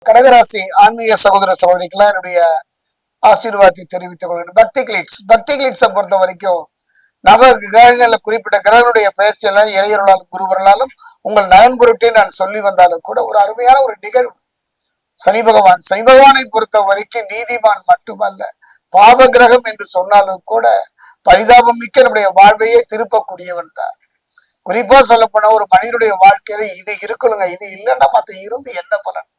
கடகராசி ஆன்மீக சகோதர சகோதரிக்கெல்லாம் என்னுடைய ஆசீர்வாதத்தை தெரிவித்துக் கொள்கிறேன். பக்தி கிளிட்ஸை பொறுத்த வரைக்கும் நவ கிரகங்கள்ல குறிப்பிட்ட கிரகனுடைய பயிற்சி எல்லாம் இறையர்களாலும் குருவர்களாலும் உங்கள் நலன் பொருட்டே நான் சொல்லி வந்தாலும் கூட ஒரு அருமையான ஒரு நிகழ்வு. சனி பகவானை பொறுத்த வரைக்கும் நீதிமான் மட்டுமல்ல, பாவ கிரகம் என்று சொன்னாலும் கூட பரிதாபம் மிக்க நம்முடைய வாழ்வையே திருப்பக்கூடியவன் தான். குறிப்பா சொல்ல போனா ஒரு மனிதனுடைய வாழ்க்கையில இது இருக்கணுங்க, இது இல்லைன்னா மத்த இருந்து என்ன பலன்?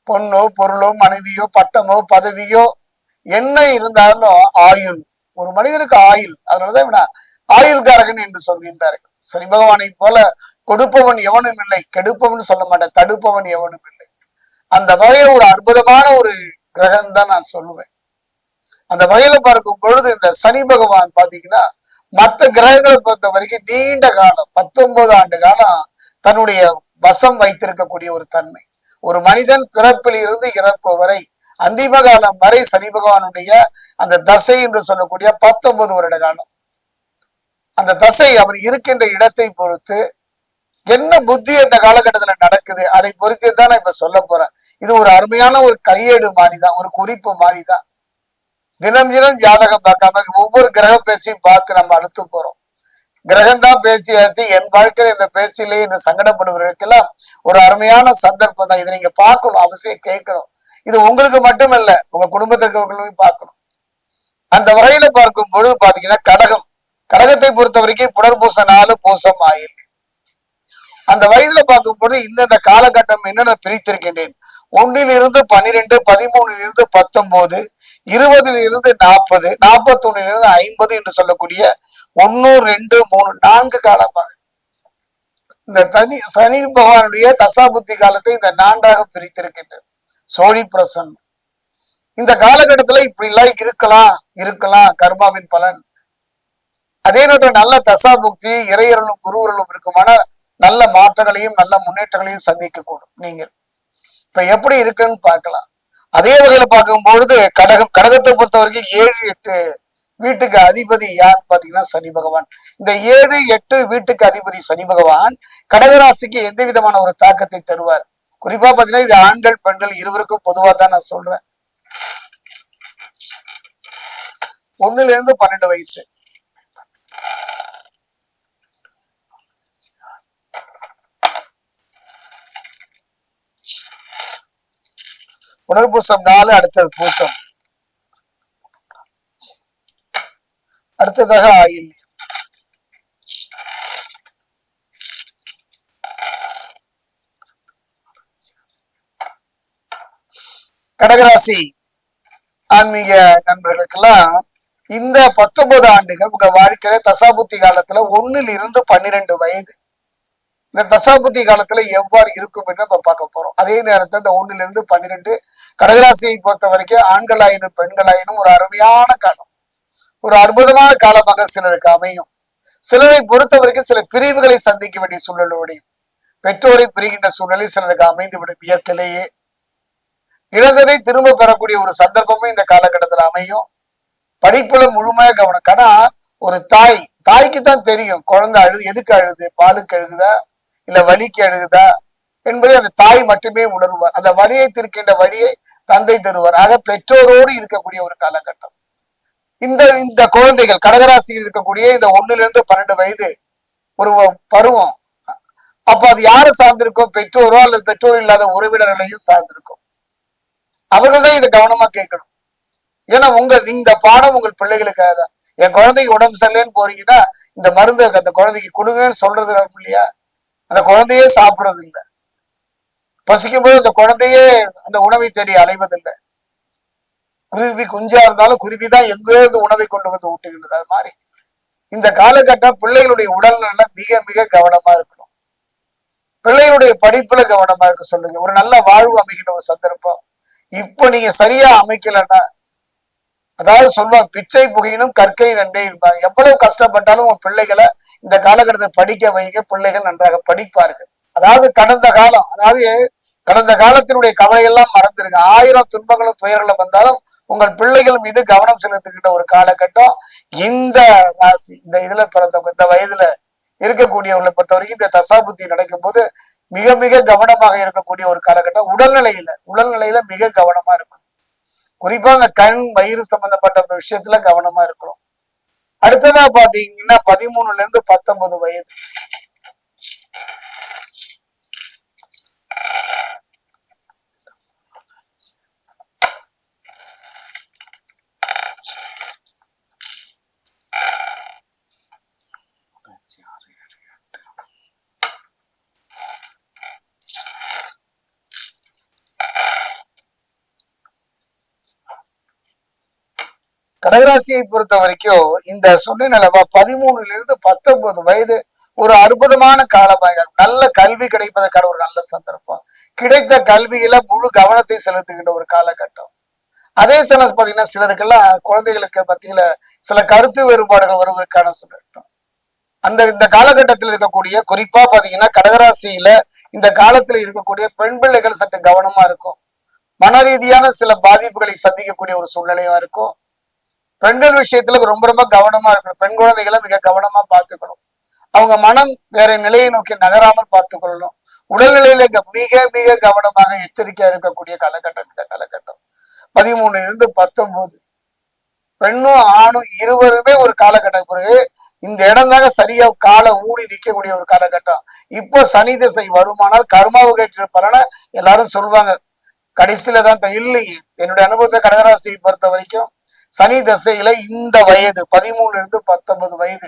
பொண்ணோ பொருளோ மனைவியோ பட்டமோ பதவியோ என்ன இருந்தாலும் ஆயுள், ஒரு மனிதனுக்கு ஆயுள். அதனாலதான் ஆயுள்காரகன் என்று சொல்கின்றார்கள். சனி பகவானை போல கொடுப்பவன் எவனும் இல்லை, கெடுப்பவன் சொல்ல மாட்டேன், தடுப்பவன் எவனும் இல்லை. அந்த வகையில ஒரு அற்புதமான ஒரு கிரகம் தான் நான் சொல்லுவேன். அந்த வகையில பார்க்கும் பொழுது இந்த சனி பகவான் பாத்தீங்கன்னா மற்ற கிரகங்களை பொறுத்த வரைக்கும் நீண்ட காலம் 19 ஆண்டு காலம் தன்னுடைய வசம் வைத்திருக்கக்கூடிய ஒரு தன்மை. ஒரு மனிதன் பிறப்பில் இருந்து இறப்பு வரை அந்திம காலம் வரை சனி பகவானுடைய அந்த தசை என்று சொல்லக்கூடிய 19 வருட காலம். அந்த தசை அவர் இருக்கின்ற இடத்தை பொறுத்து என்ன புத்தி அந்த காலகட்டத்துல நடக்குது அதை பொறுத்து தான் நான் இப்ப சொல்ல போறேன். இது ஒரு அருமையான ஒரு கையேடு மாதிரிதான், ஒரு குறிப்பு மாதிரிதான். தினம் ஜாதகம் பார்க்காம ஒவ்வொரு கிரக பயிற்சியும் பார்த்து நம்ம அழுத்து போறோம். கிரகம்தான் பேச்சியாச்சு, என் வாழ்க்கையில இந்த பேச்சிலேயே இந்த சங்கடப்படுவதற்கெல்லாம் ஒரு அருமையான சந்தர்ப்பம் தான். இதை நீங்க பார்க்கணும், அவசியம் கேட்கணும். இது உங்களுக்கு மட்டுமல்ல, உங்க குடும்பத்திற்கு பார்க்கணும். அந்த வகையில பார்க்கும் பொழுது பாத்தீங்கன்னா கடகத்தை பொறுத்த வரைக்கும் புனர்பூச 4 பூசம் ஆயில். அந்த வயதுல பார்க்கும் பொழுது இந்த காலகட்டம் என்னென்ன பிரித்திருக்கின்றேன். 1 12, 13 19, 20 40, 41 50 என்று சொல்லக்கூடிய 1, 2, 3, 4 காலமாக இந்த சனி பகவானுடைய தசாபுத்தி காலத்தை இந்த 4ஆக பிரித்திருக்கின்றேன். சோழி பிரசன் இந்த காலகட்டத்துல இப்படி எல்லாம் இருக்கலாம் கர்மாவின் பலன். அதே நேரத்தில் நல்ல தசாபுக்தி இறையர்களும் குருவர்களும் இருக்குமான நல்ல மாற்றங்களையும் நல்ல முன்னேற்றங்களையும் சந்திக்க கூடும். நீங்கள் இப்ப எப்படி இருக்குன்னு பார்க்கலாம். அதே வகையில பார்க்கும் பொழுது கடகத்தை பொறுத்த வரைக்கும் 7, 8 வீட்டுக்கு அதிபதி யாருன்னு பாத்தீங்கன்னா சனி பகவான். இந்த 7, 8 வீட்டுக்கு அதிபதி சனி பகவான் கடகராசிக்கு எந்த விதமான ஒரு தாக்கத்தை தருவார்? குறிப்பா பாத்தீங்கன்னா இது ஆண்கள் பெண்கள் இருவருக்கும் பொதுவா தான் நான் சொல்றேன். 1 - 12 வயசு. புனர்பூசம் 4, அடுத்தது பூசம், அடுத்ததாக ஆயில். கடகராசி ஆன்மீக நண்பர்களுக்கெல்லாம் இந்த 19 ஆண்டுகள் உங்க வாழ்க்கையில தசாபுத்தி காலத்துல 1 - 12 வயது இந்த தசாபுத்தி காலத்துல எவ்வாறு இருக்கும் என்று நம்ம பார்க்க போறோம். அதே நேரத்தில் இந்த 1 - 12 கடகராசியை பொறுத்த வரைக்கும் ஆண்களாயினும் பெண்களாயினும் ஒரு அருமையான காலம், ஒரு அற்புதமான காலமாக சிலருக்கு அமையும். சிலரை பொறுத்த வரைக்கும் சில பிரிவுகளை சந்திக்க வேண்டிய சூழலோடையும் பெற்றோரை பிரிகின்ற சூழலில் சிலருக்கு அமைந்துவிடும். இயற்கையிலேயே இழந்ததை திரும்ப பெறக்கூடிய ஒரு சந்தர்ப்பமும் இந்த காலகட்டத்தில் அமையும். படிப்புல முழுமையாக கவனம். ஆனா ஒரு தாய்க்கு தான் தெரியும் குழந்தை எதுக்கு அழுது, பாலுக்கு அழுகுதா இல்ல வலிக்கு அழுகுதா என்பதை அந்த தாய் மட்டுமே உணர்வார். அந்த வலியை தீர்க்கின்ற வழியை தந்தை தருவார். ஆக பெற்றோரோடு இருக்கக்கூடிய ஒரு காலகட்டம். இந்த குழந்தைகள் கடகராசியில் இருக்கக்கூடிய இந்த 1 - 12 வயது ஒரு பருவம். அப்ப அது யாரு சார்ந்திருக்கும்? பெற்றோரோ அல்லது பெற்றோர் இல்லாத உறவினர்களையும் சார்ந்திருக்கும். அவர்கள் தான் இதை கவனமா கேட்கணும். ஏன்னா இந்த பாடம் உங்கள் பிள்ளைகளுக்காக தான். என் குழந்தைக்கு உடம்பு சரியில்லைன்னு போறீங்கன்னா இந்த மருந்து அந்த குழந்தைக்கு கொடுங்கன்னு சொல்றது இல்லையா? அந்த குழந்தையே சாப்பிடுறது இல்லை. பசிக்கும் போது அந்த குழந்தையே அந்த உணவை தேடி அலைவதில்லை. குருவி குஞ்சா இருந்தாலும் குருவி தான் எங்கே இருந்து உணவை கொண்டு வந்து ஊட்டுகின்றது. அது மாதிரி இந்த காலகட்டம் பிள்ளைகளுடைய உடல்நல மிக மிக கவனமா இருக்கணும். பிள்ளைகளுடைய படிப்புல கவனமா இருக்க சொல்லுங்க. ஒரு நல்ல வாழ்வு அமைக்கின்ற ஒரு சந்தர்ப்பம். இப்ப நீங்க சரியா அமைக்கலன்னா, அதாவது சொல்லுவாங்க பிச்சை புகையினும் கற்கை நன்றே இருப்பாங்க. எவ்வளவு கஷ்டப்பட்டாலும் உன் பிள்ளைகளை இந்த காலகட்டத்தில் படிக்க வைக்க பிள்ளைகள் நன்றாக படிப்பார்கள். அதாவது கடந்த காலத்தினுடைய கவலையெல்லாம் மறந்துருங்க. 1000 துன்பங்களும் துயர்களும் வந்தாலும் உங்கள் பிள்ளைகள் மீது கவனம் செலுத்துகின்ற ஒரு காலகட்டம் இந்த ராசி, இந்த இதுல பிறந்தவங்க, இந்த வயதுல இருக்கக்கூடியவர்களை பொறுத்த வரைக்கும் இந்த தசாபுத்தி நடக்கும் போது மிக மிக கவனமாக இருக்கக்கூடிய ஒரு காலகட்டம். உடல்நிலையில மிக கவனமா இருக்கணும். குறிப்பா அந்த கண் வயிறு சம்பந்தப்பட்ட விஷயத்துல கவனமா இருக்கணும். அடுத்ததா பாத்தீங்கன்னா 13ல இருந்து 19 வயது. கடகராசியை பொறுத்த வரைக்கும் இந்த சொன்னேனல்லவா 13ல இருந்து 19 வயது ஒரு அற்புதமான காலமாக, நல்ல கல்வி கிடைப்பதற்கான ஒரு நல்ல சந்தர்ப்பம். கிடைத்த கல்வியில முழு கவனத்தை செலுத்துகின்ற ஒரு காலகட்டம். அதே சமயம் பாத்தீங்கன்னா சிலருக்கெல்லாம் குழந்தைகளுக்கு மத்தியில சில கருத்து வேறுபாடுகள் வருவதற்கான சொல்லட்டும். இந்த காலகட்டத்தில் இருக்கக்கூடிய குறிப்பா பாத்தீங்கன்னா கடகராசியில இந்த காலத்துல இருக்கக்கூடிய பெண் பிள்ளைகள் சற்று கவனமா இருக்கும். மன ரீதியான சில பாதிப்புகளை சந்திக்கக்கூடிய ஒரு சூழ்நிலையா இருக்கும். பெண்கள் விஷயத்துல ரொம்ப ரொம்ப கவனமா இருக்கணும். பெண் குழந்தைகளை மிக கவனமா பார்த்துக்கணும். அவங்க மனம் வேற நிலையை நோக்கி நகராமல் பார்த்துக் கொள்ளணும். உடல்நிலையில மிக மிக கவனமாக எச்சரிக்கையா இருக்கக்கூடிய காலகட்டம் இந்த காலகட்டம். 13ல இருந்து 19 பெண்ணும் ஆணும் இருவருமே ஒரு காலகட்டம். பிறகு இந்த இடம் தாங்க சரியா காலை ஊடி நிற்கக்கூடிய ஒரு காலகட்டம். இப்போ சனி திசை வருமானால் கர்மாவுகேற்ற பலனை எல்லாரும் சொல்லுவாங்க. கடைசியில தான் இல்லையே. என்னுடைய அனுபவத்தை கடகராசியை பொறுத்த வரைக்கும் சனி தசையில இந்த வயது 13ல இருந்து 19 வயது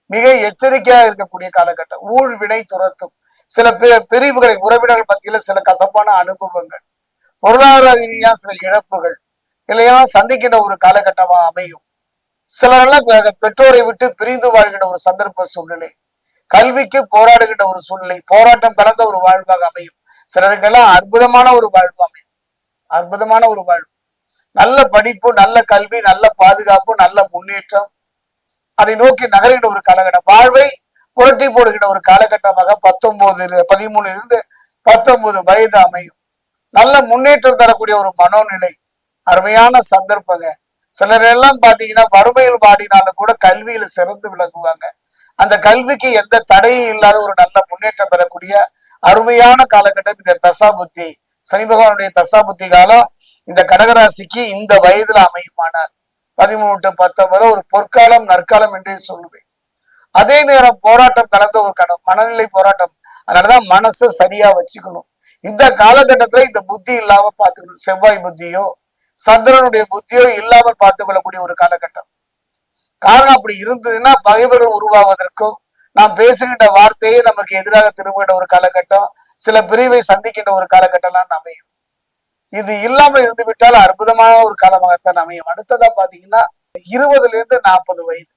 மிக எச்சரிக்கையா இருக்கக்கூடிய காலகட்டம். ஊழ்வினை துரத்தும் சில பிரிவுகளை உறவினர்கள் மத்தியில சில கசப்பான அனுபவங்கள், பொருளாதார ரீதியா சில இழப்புகள் இல்லையா சந்திக்கின்ற ஒரு காலகட்டமா அமையும். சிலரெல்லாம் பெற்றோரை விட்டு பிரிந்து வாழ்கின்ற ஒரு சந்தர்ப்ப சூழ்நிலை, கல்விக்கு போராடுகின்ற ஒரு சூழ்நிலை, போராட்டம் கலந்த ஒரு வாழ்வாக அமையும். சிலருக்கெல்லாம் அற்புதமான ஒரு வாழ்வு அமையும். அற்புதமான ஒரு வாழ்வு, நல்ல படிப்பு, நல்ல கல்வி, நல்ல பாதுகாப்பு, நல்ல முன்னேற்றம், அதை நோக்கி நகர்கின்ற ஒரு காலகட்டம், வாழ்வை புரட்டி போடுகின்ற ஒரு காலகட்டமாக 13ல இருந்து 19 வயது அமையும். நல்ல முன்னேற்றம் தரக்கூடிய ஒரு மனோநிலை, அருமையான சந்தர்ப்பங்க. சிலர் எல்லாம் பாத்தீங்கன்னா வறுமையில் பாடினாலும் கூட கல்வியில சிறந்து விளங்குவாங்க. அந்த கல்விக்கு எந்த தடையும் இல்லாத ஒரு நல்ல முன்னேற்றம் பெறக்கூடிய அருமையான காலகட்டம் இந்த தசாபுத்தி, சனி பகவானுடைய தசாபுத்தி காலம் இந்த கடகராசிக்கு இந்த வயதுல அமையுமானார் 13 to 19 ஒரு பொற்காலம் நற்காலம் என்றே சொல்லுவேன். அதே நேரம் போராட்டம் கலந்த ஒரு மனநிலை போராட்டம். அதனாலதான் மனசை சரியா வச்சுக்கணும். இந்த காலகட்டத்துல இந்த புத்தி இல்லாம பார்த்துக்கணும். செவ்வாய் புத்தியோ சந்திரனுடைய புத்தியோ இல்லாமல் பார்த்துக் கொள்ளக்கூடிய ஒரு காலகட்டம். காரணம் அப்படி இருந்ததுன்னா பகைவர்கள் உருவாவதற்கும், நாம் பேசுகின்ற வார்த்தையே நமக்கு எதிராக திரும்புகின்ற ஒரு காலகட்டம், சில பிரிவை சந்திக்கின்ற ஒரு காலகட்டம்லாம் அமையும். இது இல்லாமல் இருந்து விட்டால் அற்புதமான ஒரு காலமாகத்தான் அமையும். அடுத்ததா பாத்தீங்கன்னா 20ல இருந்து 40 வயது.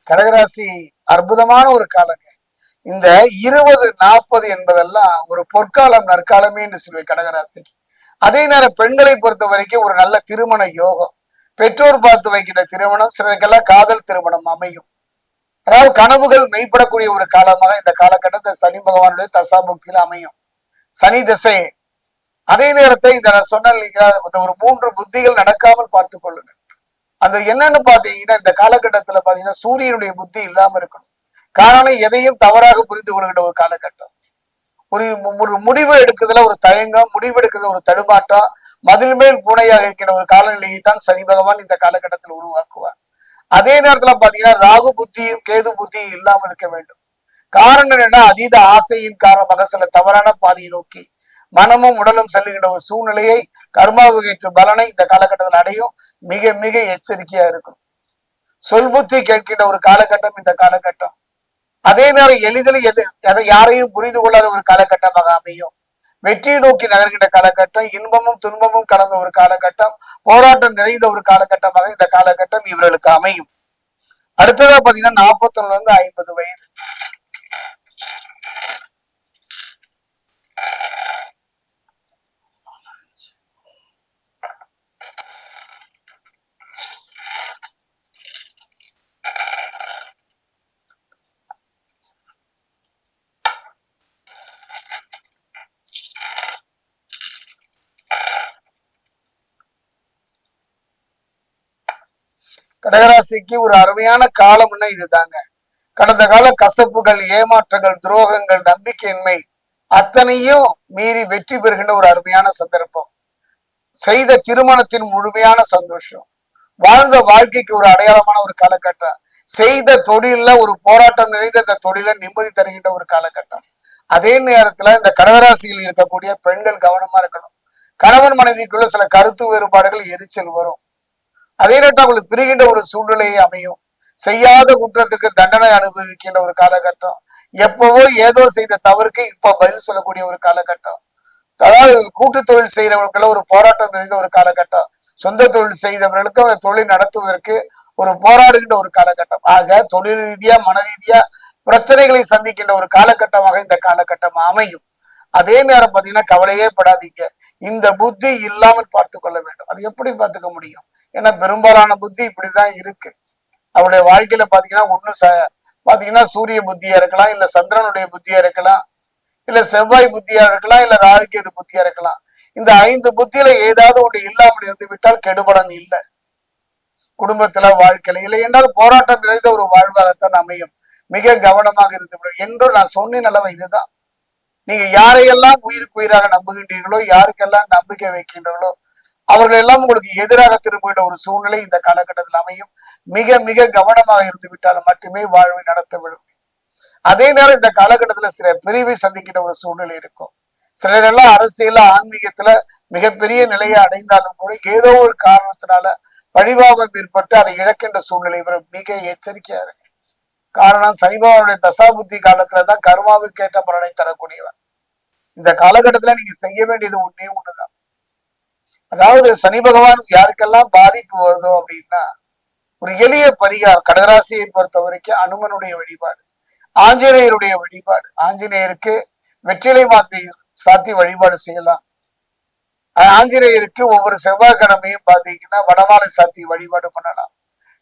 கடகராசி அற்புதமான ஒரு காலங்க. இந்த 20-40 என்பதெல்லாம் ஒரு பொற்காலம் நற்காலமே என்று சொல்லுவேன் கடகராசிக்கு. அதே நேரம் பெண்களை பொறுத்த வரைக்கும் ஒரு நல்ல திருமண யோகம், பெற்றோர் பார்த்து வைக்கின்ற திருமணம், சிலருக்கெல்லாம் காதல் திருமணம் அமையும். அதாவது கனவுகள் மெய்ப்படக்கூடிய ஒரு காலமாக இந்த காலகட்டத்தை சனி பகவானுடைய தசாபுக்தியில அமையும். சனி திசை. அதே நேரத்தை இதை நான் சொன்ன ஒரு 3 புத்திகள் நடக்காமல் பார்த்து கொள்ளுங்கள். அந்த என்னன்னு பாத்தீங்கன்னா இந்த காலகட்டத்துல பாத்தீங்கன்னா சூரியனுடைய புத்தி இல்லாம இருக்கணும். காரணம் எதையும் தவறாக புரிந்து கொள்கின்ற ஒரு காலகட்டம். ஒரு முடிவு எடுக்கிறதுல ஒரு தயங்கம், முடிவு எடுக்கிறதுல ஒரு தடுமாற்றம், மதில் மேல் பூனையாக இருக்கிற ஒரு காலநிலையை தான் சனி பகவான் இந்த காலகட்டத்தில் உருவாக்குவார். அதே நேரத்துல பாத்தீங்கன்னா ராகு புத்தியும் கேது புத்தியும் இல்லாமல் இருக்க வேண்டும். காரணம் என்னன்னா அதீத ஆசையின் காரணமாக சில தவறான பாதையை நோக்கி மனமும் உடலும் செல்லுகின்ற ஒரு சூழ்நிலையை கர்மாவுகேற்ற பலனை இந்த காலகட்டத்தில் அடையும். மிக மிக எச்சரிக்கையா இருக்கணும். சொல் புத்தி கேட்கின்ற ஒரு காலகட்டம் இந்த காலகட்டம். அதே நேரம் எளிதில் யாரையும் புரிந்து கொள்ளாத ஒரு காலகட்டமாக அமையும். வெற்றியை நோக்கி நகர்கின்ற காலகட்டம், இன்பமும் துன்பமும் கலந்த ஒரு காலகட்டம், போராட்டம் நிறைந்த ஒரு காலகட்டமாக இந்த காலகட்டம் இவர்களுக்கு அமையும். அடுத்ததா பாத்தீங்கன்னா 41ல இருந்து 50 வயது. கடகராசிக்கு ஒரு அருமையான காலம்னா இதுதாங்க. கடந்த கால கசப்புகள், ஏமாற்றங்கள், துரோகங்கள், நம்பிக்கையின்மை அத்தனையும் மீறி வெற்றி பெறுகின்ற ஒரு அருமையான சந்தர்ப்பம். செய்த திருமணத்தின் முழுமையான சந்தோஷம், வாழ்ந்த வாழ்க்கைக்கு ஒரு அடையாளமான ஒரு காலகட்டம், செய்த தொழில ஒரு போராட்டம் நிறைந்த இந்த தொழில நிம்மதி தருகின்ற ஒரு காலகட்டம். அதே நேரத்துல இந்த கடகராசியில் இருக்கக்கூடிய பெண்கள் கவனமா இருக்கணும். கணவன் மனைவிக்குள்ள சில கருத்து வேறுபாடுகள், எரிச்சல் வரும். அதே நேரத்தில் அவங்களுக்கு பிரிகின்ற ஒரு சூழ்நிலையை அமையும். செய்யாத குற்றத்துக்கு தண்டனை அனுபவிக்கின்ற ஒரு காலகட்டம். எப்பவோ ஏதோ செய்த தவறுக்கு இப்ப பதில் சொல்லக்கூடிய ஒரு காலகட்டம். அதாவது கூட்டு தொழில் செய்யறவர்களுக்கு ஒரு போராட்டம் நிறைந்த ஒரு காலகட்டம். சொந்த தொழில் செய்தவர்களுக்கு அந்த தொழில் நடத்துவதற்கு ஒரு போராடுகின்ற ஒரு காலகட்டம். ஆக தொழில் ரீதியா, மன ரீதியா பிரச்சனைகளை சந்திக்கின்ற ஒரு காலகட்டமாக இந்த காலகட்டம் அமையும். அதே நேரம் பாத்தீங்கன்னா கவலையே படாதீங்க. இந்த புத்தி இல்லாமல் பார்த்து கொள்ள வேண்டும். அது எப்படி பார்த்துக்க முடியும்? ஏன்னா பெரும்பாலான புத்தி இப்படிதான் இருக்கு. அவருடைய வாழ்க்கையில பாத்தீங்கன்னா பாத்தீங்கன்னா சூரிய புத்தியா இருக்கலாம், இல்ல சந்திரனுடைய புத்தியா இருக்கலாம், இல்ல செவ்வாய் புத்தியா இருக்கலாம், இல்ல ராகுகேது புத்தியா இருக்கலாம். இந்த 5 புத்தியில ஏதாவது ஒன்று இல்லாமல் இருந்து விட்டால் கெடுபலன் இல்லை. குடும்பத்துல, வாழ்க்கையில இல்லை என்றால் போராட்டம் நிறைந்த ஒரு வாழ்வாகத்தான் அமையும். மிக கவனமாக இருந்து என்று நான் சொன்ன நிலைமை இதுதான். நீங்க யாரையெல்லாம் உயிருக்கு உயிராக நம்புகின்றீர்களோ, யாருக்கெல்லாம் நம்பிக்கை வைக்கின்றீர்களோ, அவர்கள் எல்லாம் உங்களுக்கு எதிராக திரும்புகின்ற ஒரு சூழ்நிலை இந்த காலகட்டத்தில் அமையும். மிக மிக கவனமாக இருந்து விட்டால் மட்டுமே வாழ்வை நடத்த விடும். அதே நேரம் இந்த காலகட்டத்துல சில பிரிவை சந்திக்கின்ற ஒரு சூழ்நிலை இருக்கும். சிலர் எல்லாம் அரசியல, ஆன்மீகத்துல மிகப்பெரிய நிலையை அடைந்தாலும் கூட ஏதோ ஒரு காரணத்தினால பழிவாகம் ஏற்பட்டு அதை இழக்கின்ற சூழ்நிலை வரும். மிக எச்சரிக்கையா இருக்கு. காரணம், சனிபாவனுடைய தசாபுத்தி காலத்துலதான் கர்மாவுக்கு ஏற்ற பலனை தரக்கூடியவன். இந்த காலகட்டத்துல நீங்க செய்ய வேண்டியது ஒன்னே ஒண்ணுதான். அதாவது சனி பகவான் யாருக்கெல்லாம் பாதிப்பு வருதோ அப்படின்னா, ஒரு எளிய பரிகாரம் கடகராசியை பொறுத்த வரைக்கும் அனுமனுடைய வழிபாடு, ஆஞ்சநேயருடைய வழிபாடு. ஆஞ்சநேயருக்கு வெற்றிலை மாத்தை சாத்தி வழிபாடு செய்யலாம். ஆஞ்சநேயருக்கு ஒவ்வொரு செவ்வாய்க்கிழமையும் பாத்தீங்கன்னா வடமாலை சாத்தி வழிபாடு பண்ணலாம்.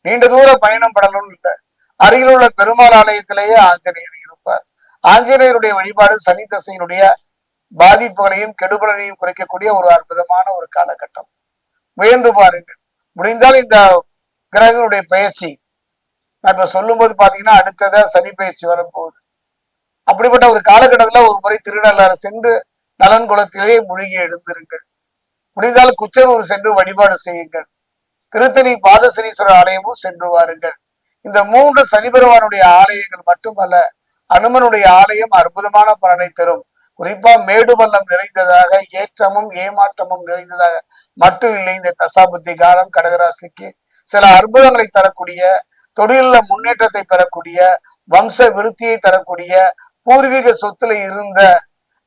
நீண்ட தூர பயணம் படணும்னு இல்லை, அருகில் உள்ள பெருமாள் ஆலயத்திலேயே ஆஞ்சநேயர் இருப்பார். ஆஞ்சநேயருடைய வழிபாடு சனி தசையினுடைய பாதிப்புகளையும் கெடுபலனையும் குறைக்கக்கூடிய ஒரு அற்புதமான ஒரு காலகட்டம். முயன்று பாருங்கள். முடிந்தால் இந்த கிரகங்களுடைய பயிற்சி நான் இப்ப சொல்லும் போது பாத்தீங்கன்னா அடுத்ததா சனி பயிற்சி வரப்போகுது. அப்படிப்பட்ட ஒரு காலகட்டத்துல ஒரு முறை திருநள்ளாறு சென்று நலன் குளத்திலே மூழ்கி எழுந்திருங்கள். முடிந்தால் குச்சனூர் சென்று வழிபாடு செய்யுங்கள். திருத்தணி பாதசனீஸ்வரர் ஆலயமும் சென்று வாருங்கள். இந்த 3 சனி பெருமானுடைய ஆலயங்கள் மட்டுமல்ல, அனுமனுடைய ஆலயம் அற்புதமான பலனை தரும். குறிப்பா மேடு பள்ளம் நிறைந்ததாக, ஏற்றமும் ஏமாற்றமும் நிறைந்ததாக மட்டும் இல்லை. இந்த தசாபுத்தி காலம் கடகராசிக்கு சில அற்புதங்களை தரக்கூடிய, தொழில முன்னேற்றத்தை பெறக்கூடிய, வம்ச விருத்தியை தரக்கூடிய, பூர்வீக சொத்துல இருந்த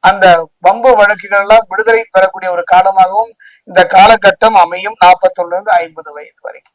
அந்த வம்பு வழக்குகள் எல்லாம் விடுதலை பெறக்கூடிய ஒரு காலமாகவும் இந்த காலகட்டம் அமையும். 41 to 50 வயது வரைக்கும்.